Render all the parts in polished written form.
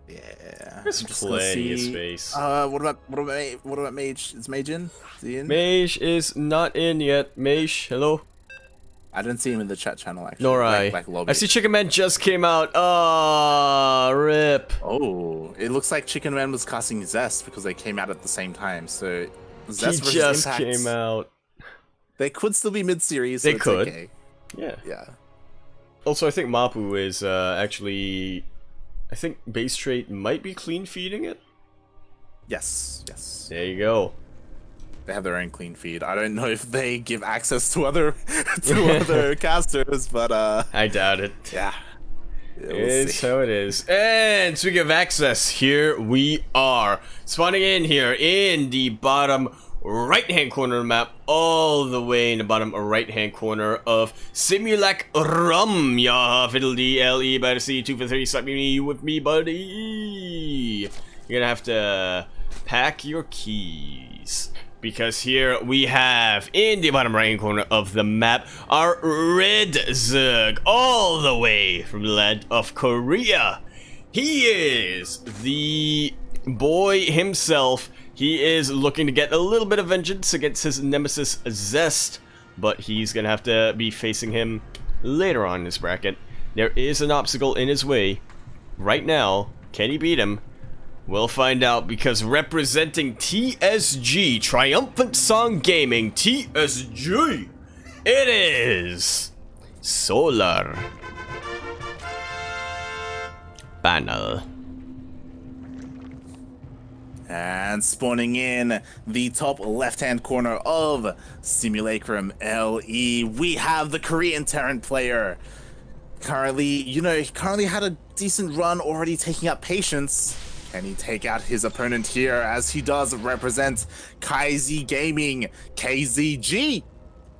Yeah. Just I'm just gonna plenty of see. space. What about Mage? Is Mage in? Is he in? Mage is not in yet. Mage, hello? I didn't see him in the chat channel actually. Nor like, I. like lobby. I see Chicken Man just came out. Ah, rip. Oh, it looks like Chicken Man was casting Zest because they came out at the same time. So He Zest versus just Impact. came out. They could still be mid-series. So They it's could. Okay. Yeah. Yeah. Also, I think Mapu is actually... I think base trait might be clean feeding it. Yes. Yes. There you go. They have their own clean feed. I don't know if they give access to other other casters, but I doubt it. yeah. It's how it is. And speaking of access, here we are. Spawning in here in the bottom right-hand corner of the map, all the way in the bottom right-hand corner of Simulac Rum. Ya fiddle-dee L-E by the C 2 for 30. Slap me with me, buddy. You're gonna have to pack your keys. Because here we have, in the bottom right-hand corner of the map, our Red Zerg, all the way from the land of Korea. He is the boy himself. He is looking to get a little bit of vengeance against his nemesis Zest, but he's going to have to be facing him later on in this bracket. There is an obstacle in his way. Right now, can he beat him? We'll find out, because representing TSG, Triumphant Song Gaming, TSG, it is Solar Panel. And spawning in the top left-hand corner of Simulacrum LE, we have the Korean Terran player. Currently, he currently had a decent run already taking out Patience. Can he take out his opponent here, as he does represent KaiZ Gaming, KZG?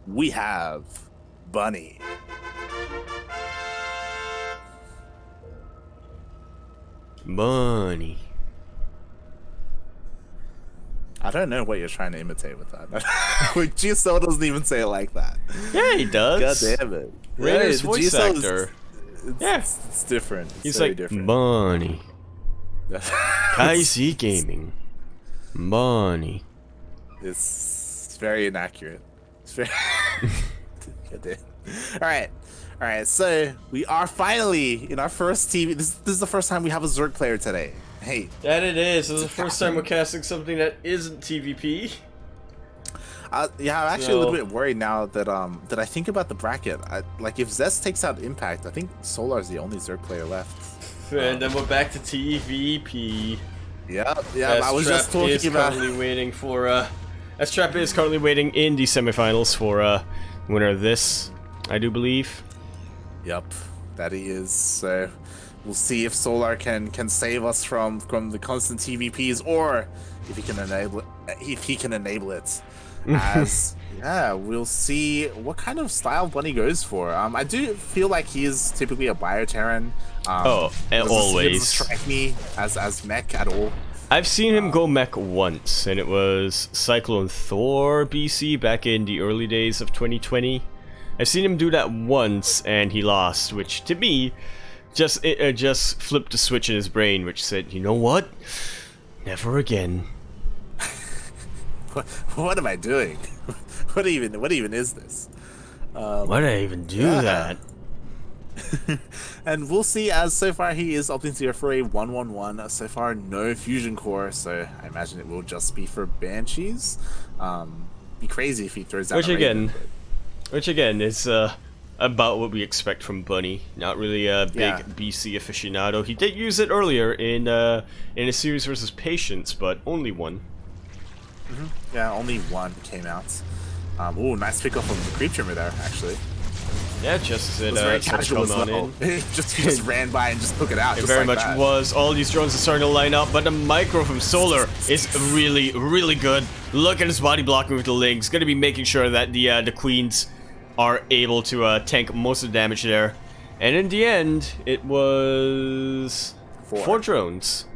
We have Bunny. Bunny. I don't know what you're trying to imitate with that. GSL doesn't even say it like that. Yeah, he does. God damn it. Raider's the voice GSL actor. It's different. It's He's very like, different. Bunny. KaiZ Gaming. Bunny. It's very inaccurate. It's very... Alright, so we are finally in our first TV. This is the first time we have a Zerg player today. Hey. That it is. This is the first time we're casting something that isn't TVP. Yeah, I'm actually a little bit worried now that that I think about the bracket. Like, if Zest takes out Impact, I think Solar is the only Zerg player left. And then we're back to TVP. Yeah. I was just talking about. Currently waiting for. S-Trap is currently waiting in the semifinals for winner of this, I do believe. Yep, that he is. So we'll see if Solar can save us from the constant TVPs, or if he can enable it. As yeah, we'll see what kind of style Bunny goes for. I do feel like he is typically a Bioterran. And always. Doesn't strike me as mech at all. I've seen him go mech once, and it was Cyclone Thor BC back in the early days of 2020. I've seen him do that once, and he lost, which to me just flipped a switch in his brain, which said, you know what? Never again. What am I doing? What even is this? Why did I even do that? And we'll see, as so far he is opting to go for a 1-1-1. So far, no fusion core, so I imagine it will just be for Banshees. Be crazy if he throws out Which again is about what we expect from Bunny. Not really a big BC aficionado. He did use it earlier in a series versus Patience, but only one. Yeah, only one came out. Ooh, nice pickup from the creep trimmer there, actually. Yeah, just as it very started to casual come as on well. in. He just ran by and just took it out. It just very like much that. was. All these drones are starting to line up, but the micro from Solar is really, really good. Look at his body blocking with the links. Going to be making sure that the queens are able to tank most of the damage there. And in the end, it was 4 drones.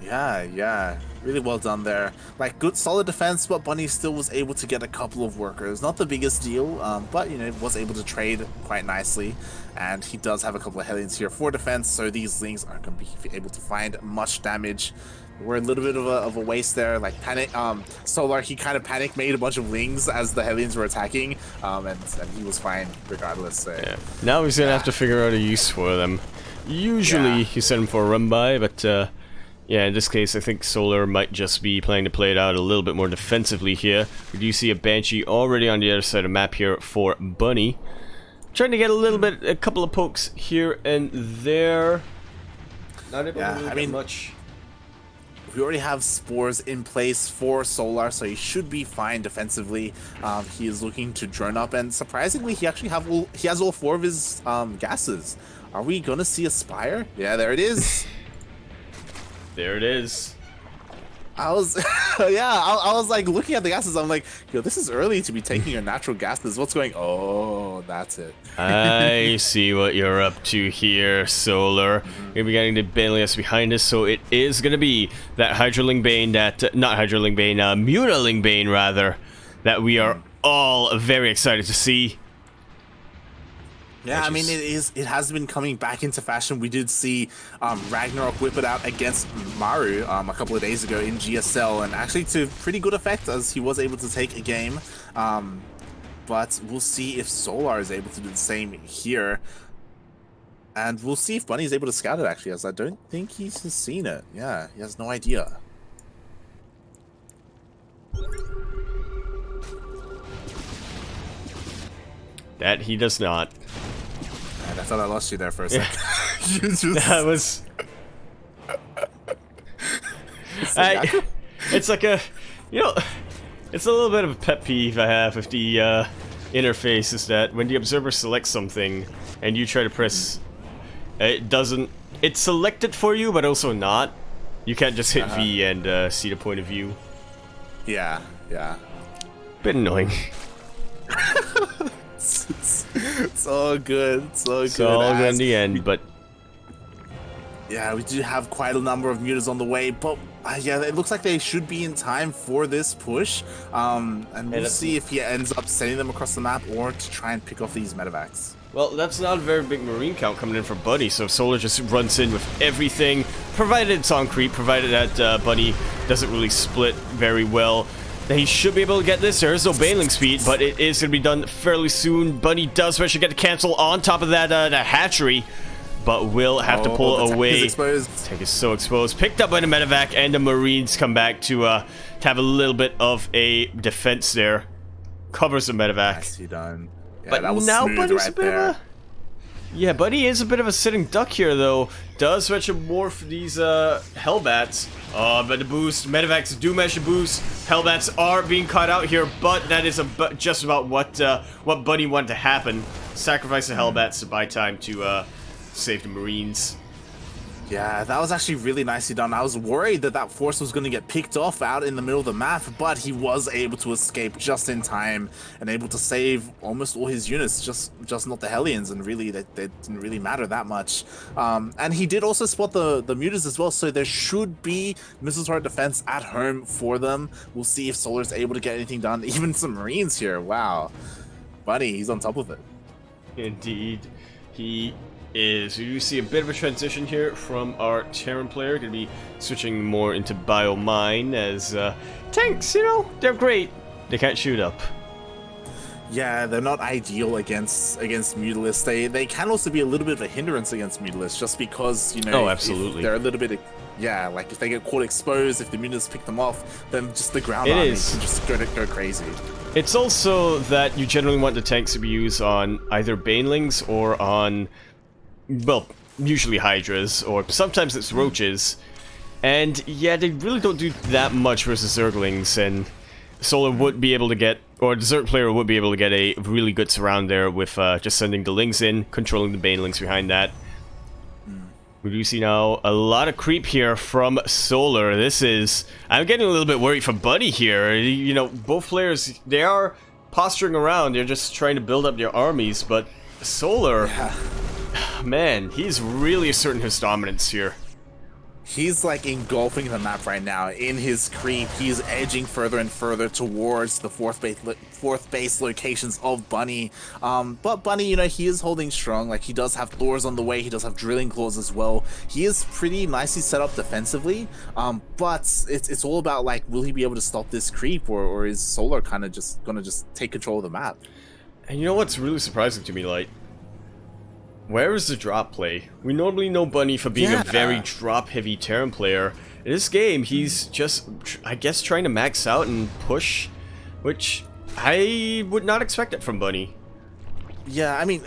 Yeah. Really well done there. Like, good, solid defense, but Bunny still was able to get a couple of workers. Not the biggest deal, but, you know, was able to trade quite nicely. And he does have a couple of Hellions here for defense, so these Lings are going to be able to find much damage. We're a little bit of a waste there. Like, Solar, he kind of panic made a bunch of Lings as the Hellions were attacking, and he was fine regardless. So. Yeah. Now he's going to have to figure out a use for them. Usually you send him for a run by, but yeah, in this case I think Solar might just be planning to play it out a little bit more defensively here. We do see a Banshee already on the other side of the map here for Bunny. Trying to get a couple of pokes here and there. Not able to really get much. We already have spores in place for Solar, so he should be fine defensively. He is looking to drone up, and surprisingly, he actually has all 4 of his gases. Are we gonna see a Spire? Yeah, there it is. There it is. I was like looking at the gases. I'm like, yo, this is early to be taking your natural gases. What's going? Oh, that's it. I see what you're up to here, Solar. Gonna be getting the Banelius behind us, so it is gonna be that Hydraling Bane, Mutaling Bane rather, that we are all very excited to see. Yeah, I mean, it has been coming back into fashion. We did see Ragnarok whip it out against Maru a couple of days ago in GSL, and actually to pretty good effect as he was able to take a game. But we'll see if Solar is able to do the same here. And we'll see if Bunny is able to scout it, actually, as I don't think he's seen it. Yeah, he has no idea. That he does not. And I thought I lost you there for a second. That was... it's like a... You know, it's a little bit of a pet peeve I have with the interface, is that when the observer selects something and you try to press... It doesn't... It's selected for you, but also not. You can't just hit V and see the point of view. Yeah. Bit annoying. It's all good. It's all good in the end, but... Yeah, we do have quite a number of mutas on the way, but yeah, it looks like they should be in time for this push. And we'll see if he ends up sending them across the map or to try and pick off these medevacs. Well, that's not a very big marine count coming in for Bunny, so if Solar just runs in with everything, provided it's on creep, provided that Bunny doesn't really split very well, then he should be able to get this. There is no Baneling speed, but it is going to be done fairly soon. Bunny does actually get to cancel on top of that the hatchery, but will have to pull away. Tank is so exposed. Picked up by the medevac, and the Marines come back to have a little bit of a defense there. Covers the medevac. Nicely done. Yeah, but that was now smooth Bunny's right a bit there. of a... Yeah, Bunny is a bit of a sitting duck here, though. Does manage to morph these Hellbats. But the boost, medevacs do manage to boost. Hellbats are being caught out here, but that is just about what Bunny wanted to happen. Sacrifice the Hellbats to buy time to save the Marines. Yeah, that was actually really nicely done. I was worried that that force was going to get picked off out in the middle of the map, but he was able to escape just in time and able to save almost all his units, just not the Hellions, and really that didn't really matter that much. And he did also spot the mutas as well, so there should be missile turret defense at home for them. We'll see if Solar's able to get anything done. Even some Marines here. Wow. Bunny, he's on top of it. Indeed, he is. We do see a bit of a transition here from our Terran player. Going to be switching more into Biomine as tanks, you know, they're great. They can't shoot up. Yeah, they're not ideal against Mutalisks. They can also be a little bit of a hindrance against Mutalisks, just because, you know, absolutely. They're a little bit, yeah, like if they get caught exposed, if the Mutalisks pick them off, then just the ground army can just go crazy. It's also that you generally want the tanks to be used on either Banelings or on, well, usually Hydras, or sometimes it's Roaches. And yeah, they really don't do that much versus Zerglings, and Solar would be able to get, or the Zerg player would be able to get a really good surround there with just sending the Lings in, controlling the Banelings behind that. We do see now a lot of creep here from Solar. I'm getting a little bit worried for Bunny here. You know, both players, they are posturing around, they're just trying to build up their armies, but Solar... Yeah. Man, he's really asserting his dominance here. He's like engulfing the map right now in his creep. He's edging further and further towards the fourth base locations of Bunny. But Bunny, you know, he is holding strong. Like, he does have Thors on the way. He does have drilling claws as well. He is pretty nicely set up defensively. But it's all about, like, will he be able to stop this creep, or is Solar kind of just gonna take control of the map? And you know what's really surprising to me, Light? Where is the drop play? We normally know Bunny for being a very drop-heavy Terran player. In this game, he's just, I guess, trying to max out and push, which I would not expect it from Bunny. Yeah, I mean,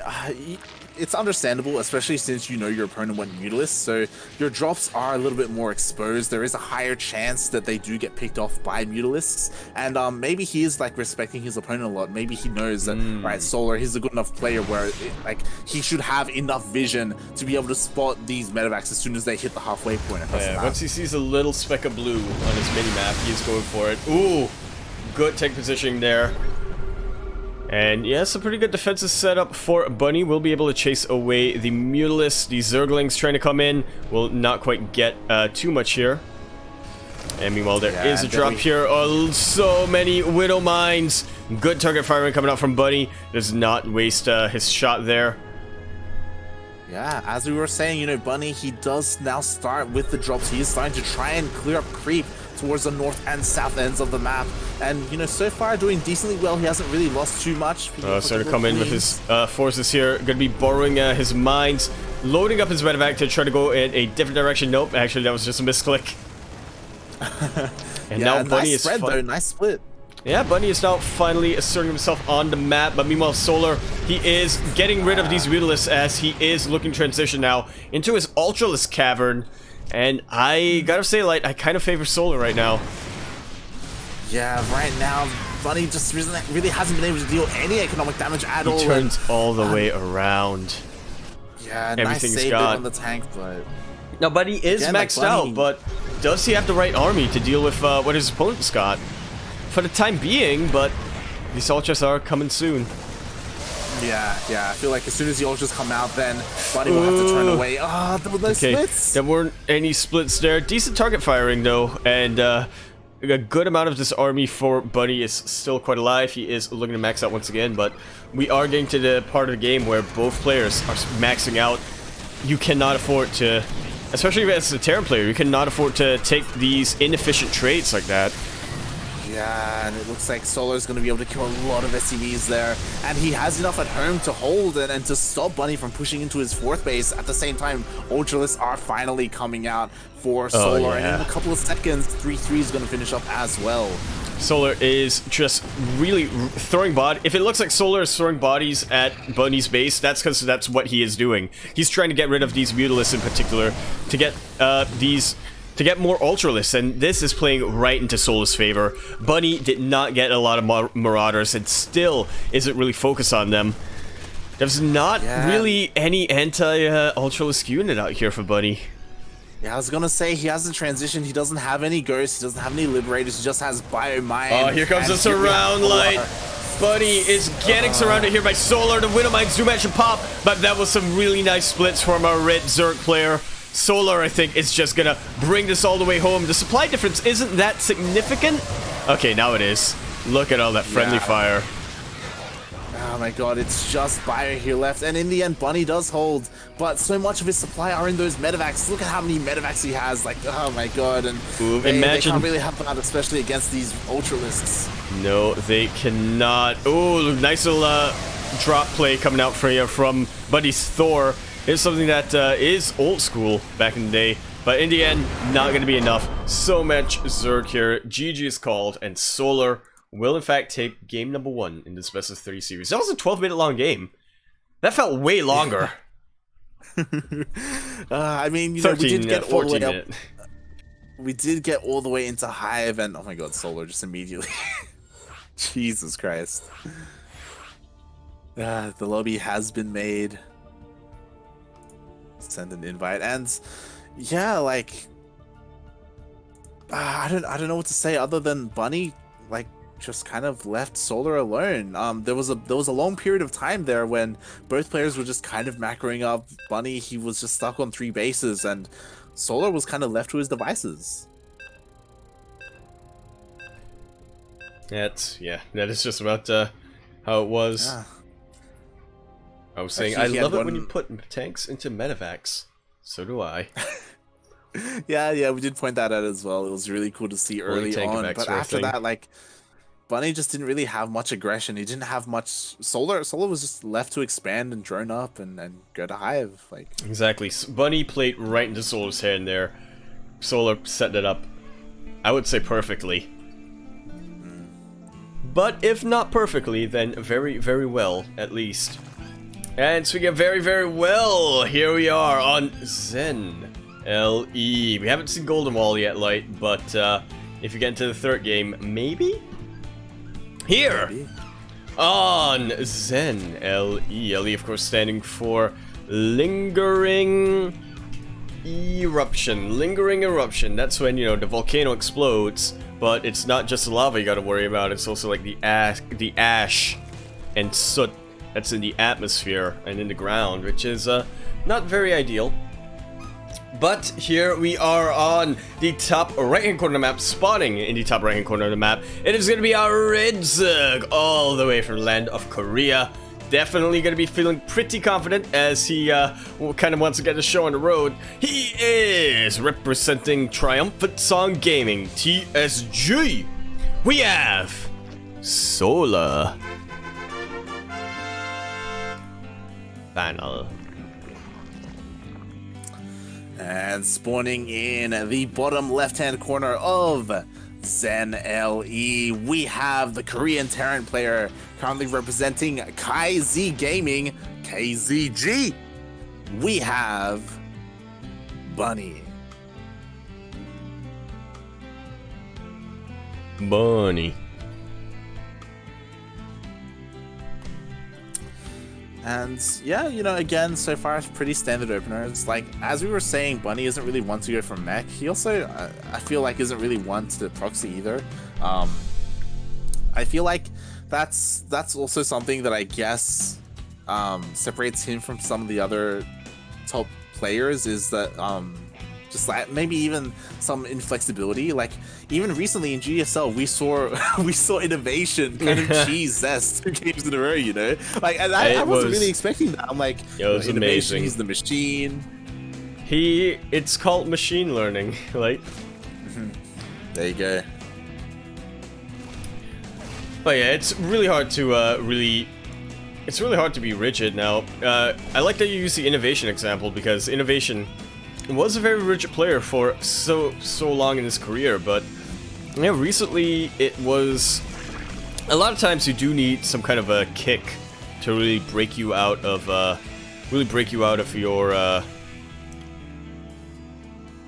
it's understandable, especially since you know your opponent went Mutalist, so your drops are a little bit more exposed. There is a higher chance that they do get picked off by Mutalists, and maybe he is like respecting his opponent a lot. Maybe he knows that, right, Solar, he's a good enough player where like he should have enough vision to be able to spot these medevacs as soon as they hit the halfway point. Yeah, once he sees a little speck of blue on his mini-map, he is going for it. Ooh, good tank positioning there. And yes, a pretty good defensive setup for Bunny. We'll be able to chase away the Mutalists. The Zerglings trying to come in will not quite get too much here. And meanwhile, there is a drop here. Oh, so many Widow Mines. Good target firing coming out from Bunny. Does not waste his shot there. Yeah, as we were saying, you know, Bunny, he does now start with the drops. He is starting to try and clear up creep towards the north and south ends of the map, and you know, so far doing decently well. He hasn't really lost too much. Starting to come in with his forces here. Gonna be borrowing his mines, loading up his medevac to try to go in a different direction. Nope, actually that was just a misclick. And now Bunny is spread though, nice split. Yeah, Bunny is now finally asserting himself on the map, but meanwhile Solar, he is getting rid of these Mutalists as he is looking to transition now into his Ultralisk cavern. And I gotta say, Light, I kind of favor Solar right now. Yeah, right now, Bunny just really hasn't been able to deal any economic damage at all. He turns all the way around. Yeah, everything's nice save got on the tank, but... Now, Bunny is maxed out, but does he have the right army to deal with what his opponent's got? For the time being, but these Ultras are coming soon. Yeah, I feel like as soon as the Ultras come out, then Bunny will have to turn away. Ah, there were no splits. There weren't any splits there. Decent target firing, though, and a good amount of this army for Bunny is still quite alive. He is looking to max out once again, but we are getting to the part of the game where both players are maxing out. You cannot afford to, especially as a Terran player, you cannot afford to take these inefficient trades like that. Yeah, and it looks like Solar's going to be able to kill a lot of SCVs there, and he has enough at home to hold and to stop Bunny from pushing into his fourth base. At the same time, Ultralists are finally coming out for Solar, and in a couple of seconds, 3-3 is going to finish up as well. Solar is just really throwing if it looks like Solar is throwing bodies at Bunny's base, that's because that's what he is doing. He's trying to get rid of these Mutalists in particular to get to get more Ultralists, and this is playing right into Solar's favor. Bunny did not get a lot of Marauders and still isn't really focused on them. There's not really any anti-Ultralisk unit out here for Bunny. Yeah, I was gonna say, he hasn't transitioned, he doesn't have any Ghosts, he doesn't have any Liberators, he just has Biomine. Oh, here comes the surround light. Bunny is getting surrounded here by Solar. The Widowmine Zoom Action pop, but that was some really nice splits from our red Zerg player. Solar, I think, is just gonna bring this all the way home. The supply difference isn't that significant. Okay, now it is. Look at all that friendly fire. Oh my god, it's just Bio here left, and in the end, Bunny does hold, but so much of his supply are in those medevacs. Look at how many medevacs he has, like, oh my god, and they can't really help out, especially against these Ultralisks. No, they cannot. Oh, nice little drop play coming out for you from Bunny's Thor. It's something that is old school back in the day, but in the end, not going to be enough. So much Zerg here. GG is called, and Solar will in fact take game number 1 in this best of 3 series. That was a 12-minute long game. That felt way longer. I mean, you know, we did get all the way up. We did get all the way into Hive, and oh my god, Solar just immediately. Jesus Christ. The lobby has been made. Send an invite, and yeah, like I don't know what to say other than Bunny like just kind of left Solar alone. There was a long period of time there when both players were just kind of macroing up Bunny. He was just stuck on 3 bases, and Solar was kind of left to his devices. That is just about how it was. Yeah. I was saying, Actually, I love it when you put tanks into medevacs. So do I. Yeah, we did point that out as well. It was really cool to see early on, but after that, like, Bunny just didn't really have much aggression. He didn't have much. Solar was just left to expand and drone up and go to Hive. Like, exactly. Bunny played right into Solar's hand there. Solar set it up, I would say, perfectly. But if not perfectly, then very, very well, at least. And speaking of very, very well, here we are on Zen LE. We haven't seen Golden Wall yet, Light, but if you get into the third game, maybe? Here! Maybe. On Zen LE. LE, of course, standing for Lingering Eruption. Lingering Eruption. That's when, you know, the volcano explodes, but it's not just the lava you gotta worry about, it's also like the ash and soot that's in the atmosphere and in the ground, which is not very ideal. But here we are on the top right-hand corner of the map, spawning in the top right-hand corner of the map. It is going to be our Red Zug, all the way from the land of Korea. Definitely going to be feeling pretty confident as he kind of wants to get the show on the road. He is representing Triumphant Song Gaming, TSG. We have Solar. Final. And spawning in the bottom left-hand corner of Zen LE, we have the Korean Terran player currently representing KZ Gaming, KZG. We have Bunny. And yeah, you know, again, so far it's pretty standard openers. Like, as we were saying, Bunny isn't really one to go for mech. He also, I feel like, isn't really one to proxy either. I feel like that's also something that I guess separates him from some of the other top players, is that just like maybe even some inflexibility. Like, even recently in GSL, we saw innovation kind of cheese Zest 2 games in a row, you know? Like, and I wasn't really expecting that. I'm like, it was amazing. He's the machine. It's called machine learning, like. There you go. But yeah, it's really hard to it's really hard to be rigid now. I like that you use the innovation example, because innovation was a very rigid player for so long in his career, but yeah, recently it was. A lot of times you do need some kind of a kick to really break you out of your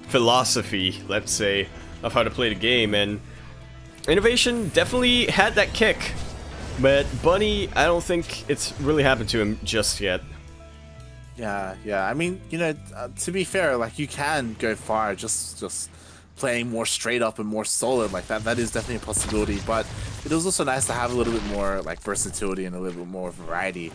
philosophy, let's say, of how to play the game, and innovation definitely had that kick. But Bunny, I don't think it's really happened to him just yet. Yeah. I mean, you know, to be fair, like, you can go far just playing more straight up and more solid like that. That is definitely a possibility. But it is also nice to have a little bit more like versatility and a little bit more variety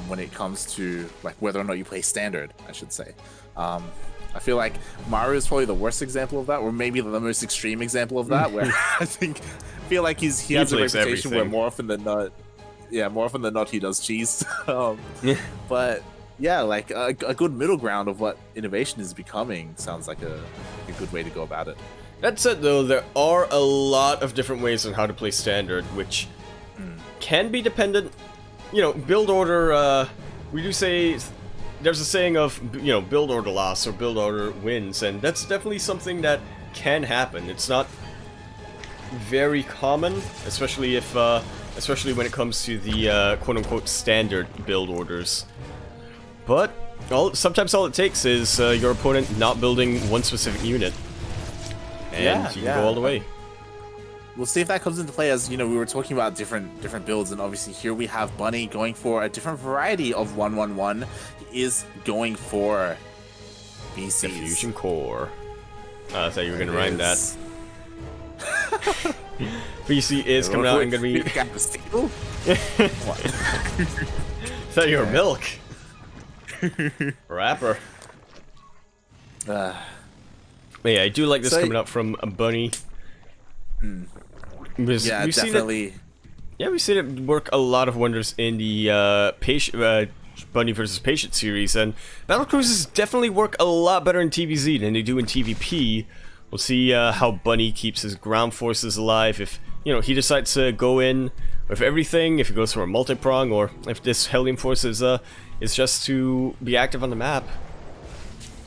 when it comes to like whether or not you play standard, I should say. I feel like Mario is probably the worst example of that, or maybe the most extreme example of that, where I feel like he has a reputation where more often than not he does cheese. But yeah, like a good middle ground of what innovation is becoming sounds like a good way to go about it. That said, though, there are a lot of different ways on how to play standard, which can be dependent. You know, build order. We do say there's a saying of, you know, build order loss or build order wins, and that's definitely something that can happen. It's not very common, especially when it comes to the quote-unquote standard build orders. But sometimes all it takes is your opponent not building one specific unit, and you can go all the way. We'll see if that comes into play, as you know, we were talking about different builds, and obviously here we have Bunny going for a different variety of 1-1-1. He is going for BCs. The Fusion Core. I thought you were gonna rhyme that. BC is coming out and gonna be. What? Thought you were milk. Rapper. But yeah, I do like this So- coming up from a Bunny. Because Yeah, we've definitely. Seen it, yeah, we've seen it work a lot of wonders in the Bunny versus Patient series, and Battle Cruisers definitely work a lot better in TVZ than they do in TVP. We'll see how Bunny keeps his ground forces alive if, you know, he decides to go in with everything, if he goes for a multi-prong, or if this Hellium Force is just to be active on the map.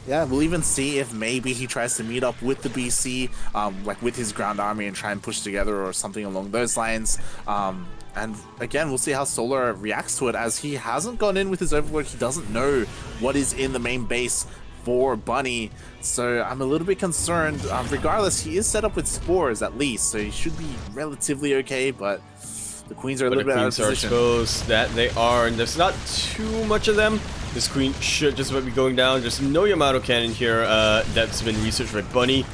Yeah, we'll even see if maybe he tries to meet up with the BC, like with his ground army and try and push together or something along those lines. And again, we'll see how Solar reacts to it, as he hasn't gone in with his Overlord. He doesn't know what is in the main base for Bunny, so I'm a little bit concerned. Regardless, he is set up with Spores at least, so he should be relatively okay, but the Queens are a little bit out of position. Exposed, that they are, and there's not too much of them. This Queen should just about be going down. There's no Yamato cannon here that's been researched by Bunny,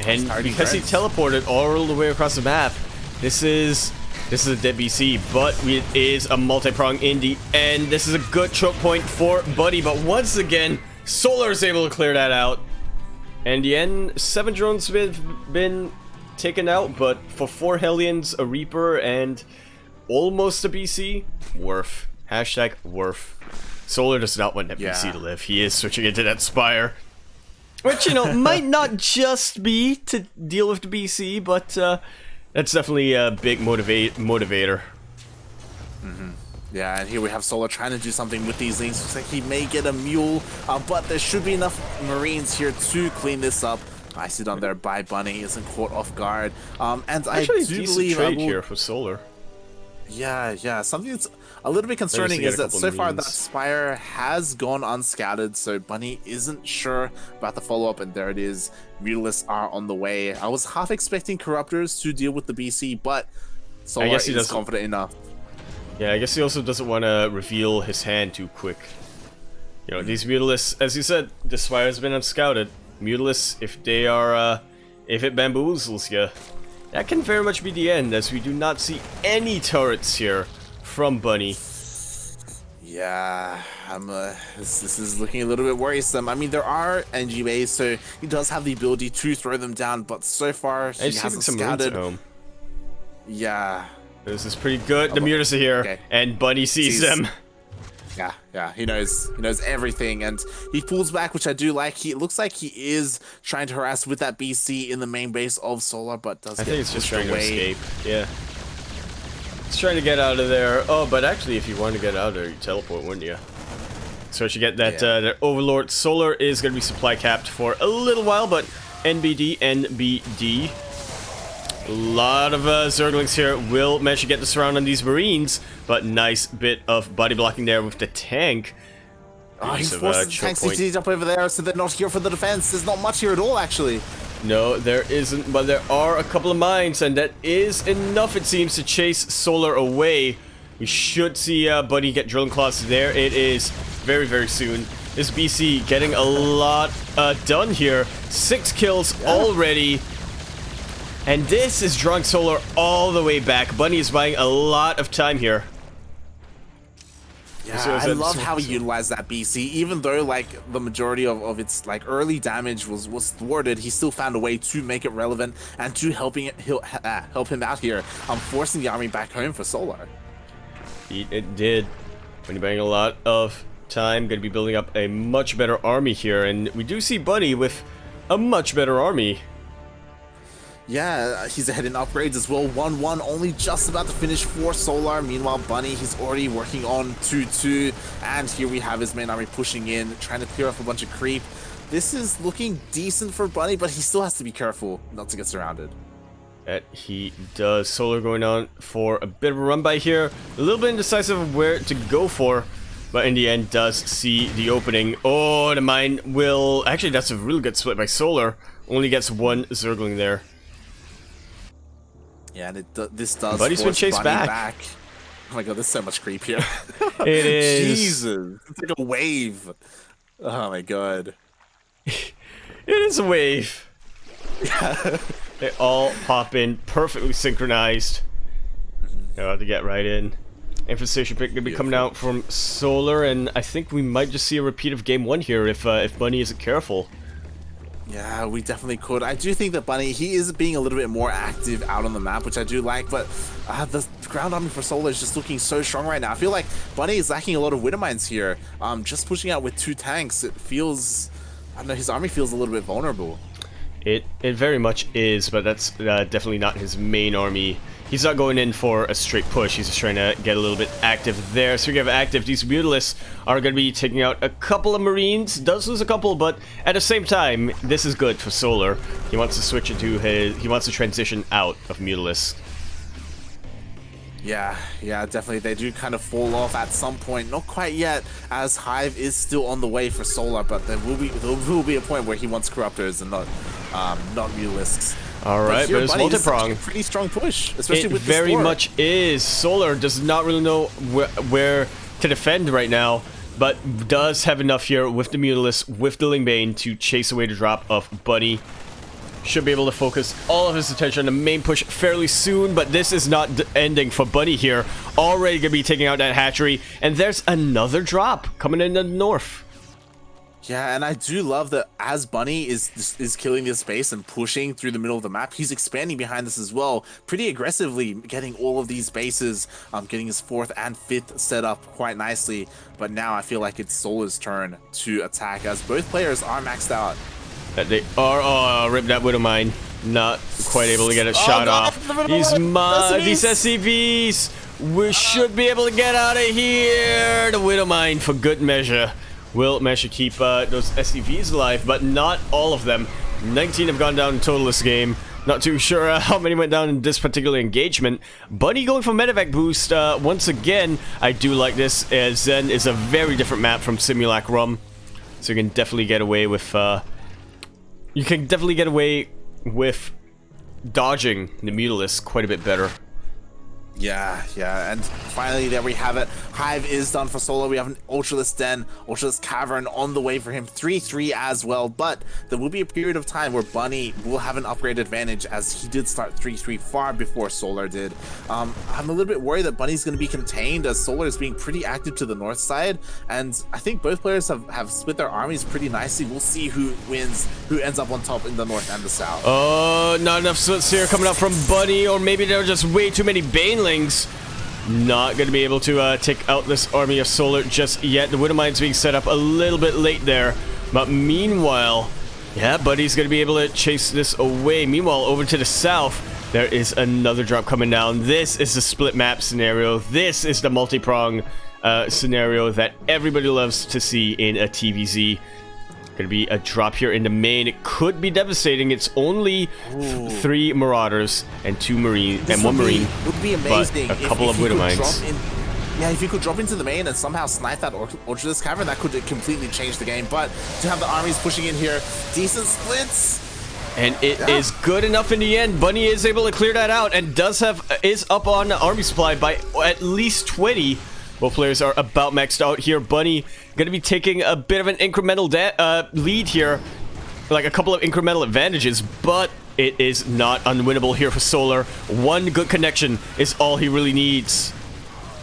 and because he teleported all the way across the map, this is a dead BC, but it is a multi-prong in the end. This is a good choke point for Bunny, but once again, Solar is able to clear that out. And the end, 7 drones have been taken out, but for 4 Hellions, a Reaper, and almost a BC, worth. Hashtag worth. Solar does not want that BC to live. He is switching into that Spire. Which, you know, might not just be to deal with the BC, but that's definitely a big motivator. Yeah, and here we have Solar trying to do something with these links. Looks like he may get a mule, but there should be enough Marines here to clean this up. I sit on there by Bunny, isn't caught off guard. And Actually, I do believe trade here for Solar. Yeah. Something that's a little bit concerning is that so far that Spire has gone unscouted, so Bunny isn't sure about the follow-up, and there it is. Mutalisks are on the way. I was half expecting Corruptors to deal with the BC, but Solar is confident enough. Yeah, I guess he also doesn't want to reveal his hand too quick. You know, these Mutalisks, as you said, the Spire has been unscouted. Mutalisks, if they are, if it bamboozles you, that can very much be the end, as we do not see any turrets here from Bunny. Yeah, this is looking a little bit worrisome. I mean, there are NG bays, so he does have the ability to throw them down, but so far he hasn't scouted. Yeah. This is pretty good. The Mutalisks are here, and Bunny sees them. Yeah, he knows everything, and he pulls back, which I do like. It looks like he is trying to harass with that BC in the main base of Solar, but I think it's just trying to escape. Yeah, it's trying to get out of there. Oh, but actually, if you want to get out of there, you teleport, wouldn't you? So you get that that Overlord. Solar is going to be supply capped for a little while, but NBD. A lot of Zerglings here will manage to get the surround on these Marines, but nice bit of body blocking there with the tank. He's forced the tanks to get up over there, so they're not here for the defense. There's not much here at all, actually. No, there isn't, but there are a couple of mines, and that is enough, it seems, to chase Solar away. We should see Bunny get drilling claws. There it is, very, very soon. This BC getting a lot done here. 6 kills already. And this is drawing Solar all the way back. Bunny is buying a lot of time here. Yeah, I love how he utilized that BC. Even though, like, the majority of its, like, early damage was thwarted, he still found a way to make it relevant and to help him out here. Forcing the army back home for Solar. It did. Bunny buying a lot of time. Going to be building up a much better army here. And we do see Bunny with a much better army. Yeah, he's ahead in upgrades as well. 1-1, only just about to finish for Solar. Meanwhile, Bunny, he's already working on 2-2. And here we have his main army pushing in, trying to clear off a bunch of creep. This is looking decent for Bunny, but he still has to be careful not to get surrounded. That he does. Solar going on for a bit of a run by here. A little bit indecisive of where to go for, but in the end does see the opening. Oh, the mine will... Actually, that's a really good split by Solar. Only gets 1 Zergling there. Yeah, and this does Bunny's been chased back. Oh my god, there's so much creep here. It is. Jesus. It's like a wave. Oh my god. It is a wave. Yeah. They all pop in perfectly synchronized. To get right in. Infestation pick gonna be coming out from Solar, and I think we might just see a repeat of game 1 here if Bunny isn't careful. Yeah, we definitely could. I do think that Bunny, he is being a little bit more active out on the map, which I do like, but the ground army for Solar is just looking so strong right now. I feel like Bunny is lacking a lot of Widow Mines here. Just pushing out with 2 tanks, it feels, I don't know, his army feels a little bit vulnerable. It very much is, but that's definitely not his main army. He's not going in for a straight push. He's just trying to get a little bit active there. Speaking of active, these Mutalisks are going to be taking out a couple of Marines. Does lose a couple, but at the same time, this is good for Solar. He wants to switch into his... He wants to transition out of Mutalisks. Yeah, definitely. They do kind of fall off at some point. Not quite yet, as Hive is still on the way for Solar, but there will be a point where he wants Corruptors and not Mutalisks. All right, but it's multi-prong. Pretty strong push, especially with the score. It very much is. Solar does not really know where to defend right now, but does have enough here with the Mutalisks, with the Lingbane to chase away the drop of Bunny. Should be able to focus all of his attention on the main push fairly soon, but this is not ending for Bunny here. Already going to be taking out that hatchery, and there's another drop coming in the north. Yeah, and I do love that as Bunny is killing this base and pushing through the middle of the map, he's expanding behind this as well, pretty aggressively, getting all of these bases, getting his 4th and 5th set up quite nicely. But now I feel like it's Solar's turn to attack, as both players are maxed out. They are. Oh, rip that Widow Mine. Not quite able to get a shot off. These SCVs. We should be able to get out of here. The Widow Mine, for good measure, will manage to keep those SCVs alive, but not all of them. 19 have gone down in total this game. Not too sure how many went down in this particular engagement. Bunny going for medevac boost once again. I do like this, as Zen is a very different map from Simulacrum, so you can definitely get away with. You can definitely get away with dodging the Mutalisks quite a bit better. Yeah, and finally there we have it. Hive is done for Solar. We have an Ultralisk Den, Ultralisk Cavern on the way for him, 3-3 as well, but there will be a period of time where Bunny will have an upgrade advantage, as he did start 3-3 far before Solar did. I'm a little bit worried that Bunny's going to be contained, as Solar is being pretty active to the north side, and I think both players have split their armies pretty nicely. We'll see who wins, who ends up on top in the north and the south. Oh, not enough splits here coming up from Bunny, or maybe there are just way too many Banelings. Not going to be able to take out this army of Solar just yet. The Widow Mine's being set up a little bit late there. But meanwhile, yeah, Bunny's going to be able to chase this away. Meanwhile, over to the south, there is another drop coming down. This is the split map scenario. This is the multi-prong scenario that everybody loves to see in a TVZ. Gonna be a drop here in the main. It could be devastating. It's only 3 Marauders and 2 Marine and 1 Marine. Would be amazing. But a couple of Widow Mines. Yeah, if you could drop into the main and somehow snipe that Ultralisk Cavern, that could completely change the game. But to have the armies pushing in here, decent splits. And it is good enough in the end. Bunny is able to clear that out and is up on army supply by at least 20. Both players are about maxed out here. Bunny going to be taking a bit of an incremental lead here, like a couple of incremental advantages, but it is not unwinnable here for Solar. 1 good connection is all he really needs.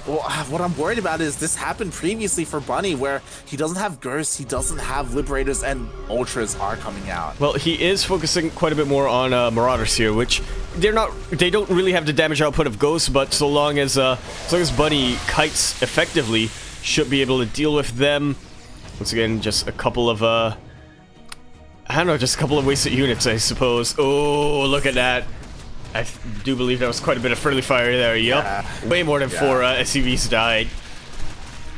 Well, what I'm worried about is this happened previously for Bunny, where he doesn't have Ghosts, he doesn't have Liberators, and Ultras are coming out. Well, he is focusing quite a bit more on Marauders here, which they don't really have the damage output of Ghosts, but so long as Bunny kites effectively, should be able to deal with them. Once again, just a couple of I don't know, just a couple of wasted units, I suppose. Oh, look at that. I do believe that was quite a bit of friendly fire there. Yup. Yeah. Way more than 4 SCVs died.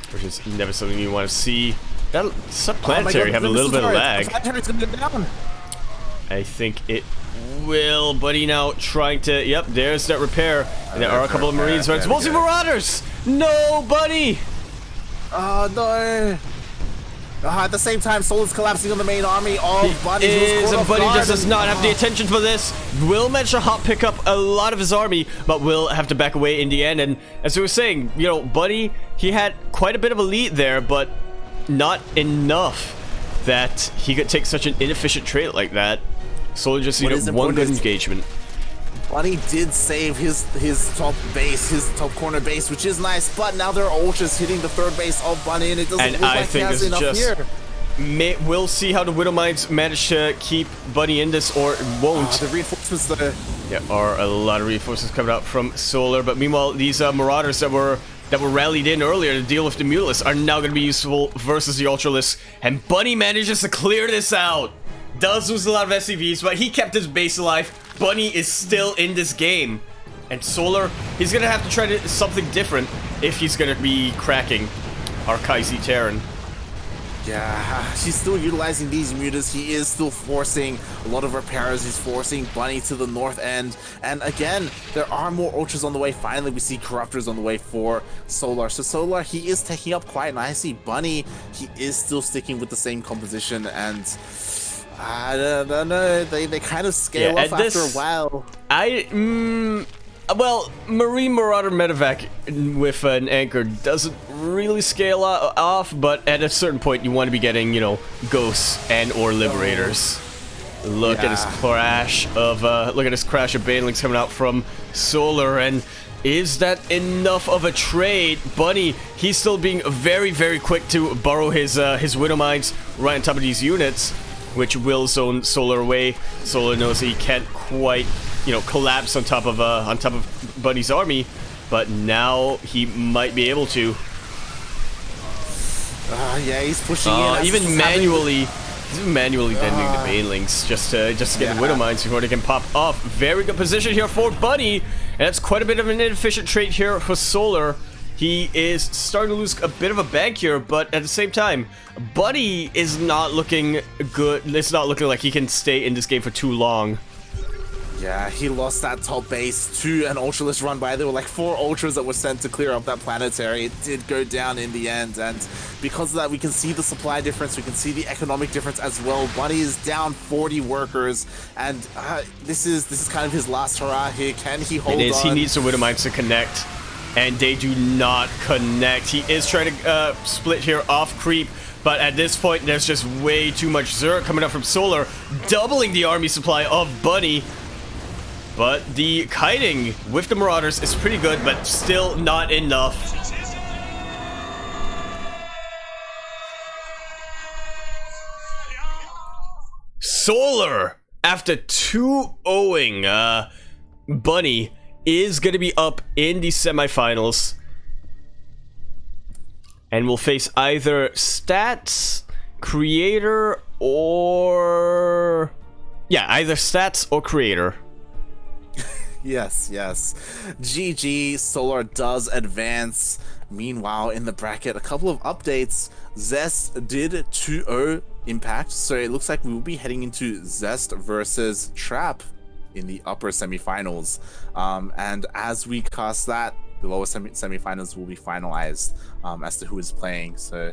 Which is never something you want to see. That Subplanetary have a little bit of lag. I think it will. Buddy now trying to... Yep, there's that repair. And there are a couple of Marines, but it's mostly Marauders! No, Buddy! Oh, no. At the same time, Solar's collapsing on the main army. All Bunny and Bunny just does not have the attention for this. Will manage to hot pick up a lot of his army, but will have to back away in the end. And as we were saying, you know, Bunny, he had quite a bit of a lead there, but not enough that he could take such an inefficient trade like that. Solar just needed 1 good engagement. Bunny did save his top base, his top corner base, which is nice, but now there are Ultras hitting the 3rd base of Bunny, and it doesn't look like he has enough here. We'll see how the Widow Mines manage to keep Bunny in this or won't. The reinforcements there. Yeah, are a lot of reinforcements coming out from Solar, but meanwhile, these Marauders that were rallied in earlier to deal with the Mutalists are now going to be useful versus the Ultralists, and Bunny manages to clear this out. Does lose a lot of SCVs, but he kept his base alive. Bunny is still in this game, and Solar, he's going to have to try something different if he's going to be cracking our Kaizi Terran. Yeah, he's still utilizing these mutas. He is still forcing a lot of repairs. He's forcing Bunny to the north end. And again, there are more Ultras on the way. Finally, we see Corruptors on the way for Solar. So Solar, he is taking up quite nicely. Bunny, he is still sticking with the same composition. And I don't know, they kind of scale off after a while. Well, Marine Marauder Medevac with an anchor doesn't really scale off, but at a certain point you want to be getting, you know, Ghosts and or Liberators. Look at this crash of Banelings coming out from Solar, and is that enough of a trade? Bunny, he's still being very, very quick to burrow his Widow Mines right on top of these units, which will zone Solar away. Solar knows he can't quite, you know, collapse on top of Bunny's army, but now he might be able to. Yeah, he's pushing in. Even manually bending the Banelings just to get the Widow Mines before they can pop off. Very good position here for Bunny, and that's quite a bit of an inefficient trade here for Solar. He is starting to lose a bit of a bank here, but at the same time, Bunny is not looking good. It's not looking like he can stay in this game for too long. Yeah, he lost that top base to an Ultralist run by. There were like 4 Ultras that were sent to clear up that planetary. It did go down in the end, and because of that, we can see the supply difference. We can see the economic difference as well. Bunny is down 40 workers, and this is kind of his last hurrah here. Can he hold on? He needs the Widow Mines to connect, and they do not connect. He is trying to split here off creep, but at this point, there's just way too much Zerg coming up from Solar, doubling the army supply of Bunny. But the kiting with the Marauders is pretty good, but still not enough. Solar, after 2-0ing Bunny, is going to be up in the semifinals. And will face either Stats, Creator, or... yeah, either Stats or Creator. Yes. GG, Solar does advance. Meanwhile, in the bracket, a couple of updates. Zest did 2-0 Impact, so it looks like we will be heading into Zest versus Trap in the upper semifinals. And as we cast that, the lower semifinals will be finalized as to who is playing. So